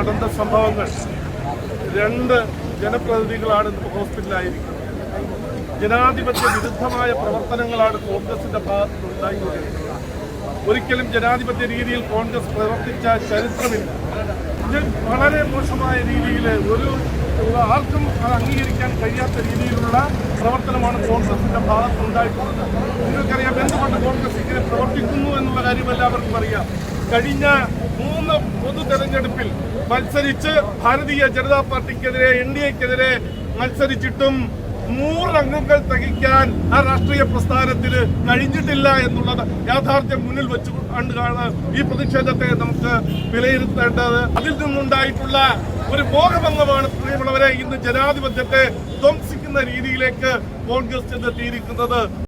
നടന്ന സംഭവങ്ങൾ. രണ്ട് ജനപ്രതിനിധികളാണ് ഹോസ്പിറ്റലായിരിക്കുന്നത്. ജനാധിപത്യ വിരുദ്ധമായ പ്രവർത്തനങ്ങളാണ് കോൺഗ്രസിന്റെ ഭാഗത്ത് ഉണ്ടായിക്കൊണ്ടിരിക്കുന്നത്. ഒരിക്കലും ജനാധിപത്യ രീതിയിൽ കോൺഗ്രസ് പ്രവർത്തിച്ച ചരിത്രമില്ല. ഇത് വളരെ മോശമായ രീതിയിൽ ആർക്കും അത് അംഗീകരിക്കാൻ കഴിയാത്ത രീതിയിലുള്ള പ്രവർത്തനമാണ് കോൺഗ്രസിന്റെ ഭാഗത്ത് ഉണ്ടായിട്ടുള്ളത്. നിങ്ങൾക്കറിയാം എന്തുകൊണ്ട് കോൺഗ്രസ് ഇങ്ങനെ പ്രവർത്തിക്കുന്നു എന്നുള്ള കാര്യം എല്ലാവർക്കും അറിയാം. കഴിഞ്ഞ 3 പൊതു തെരഞ്ഞെടുപ്പിൽ മത്സരിച്ച് ഭാരതീയ ജനതാ പാർട്ടിക്കെതിരെ NDAക്കെതിരെ മത്സരിച്ചിട്ടും 100 അംഗങ്ങൾ തികയ്ക്കാൻ ആ രാഷ്ട്രീയ പ്രസ്ഥാനത്തിന് കഴിഞ്ഞിട്ടില്ല എന്നുള്ളത് യാഥാർത്ഥ്യം മുന്നിൽ വെച്ചുകൊണ്ടാണ് ഈ പ്രതിഷേധത്തെ നമുക്ക് വിലയിരുത്തേണ്ടത്. അതിൽ നിന്നുണ്ടായിട്ടുള്ള ഒരു മോഹഭംഗമാണ് പ്രിയമുള്ളവരെ ഇന്ന് ജനാധിപത്യത്തെ ധ്വംസിക്കുന്ന രീതിയിലേക്ക് കോൺഗ്രസ് ചെന്നെത്തിയിരിക്കുന്നത്.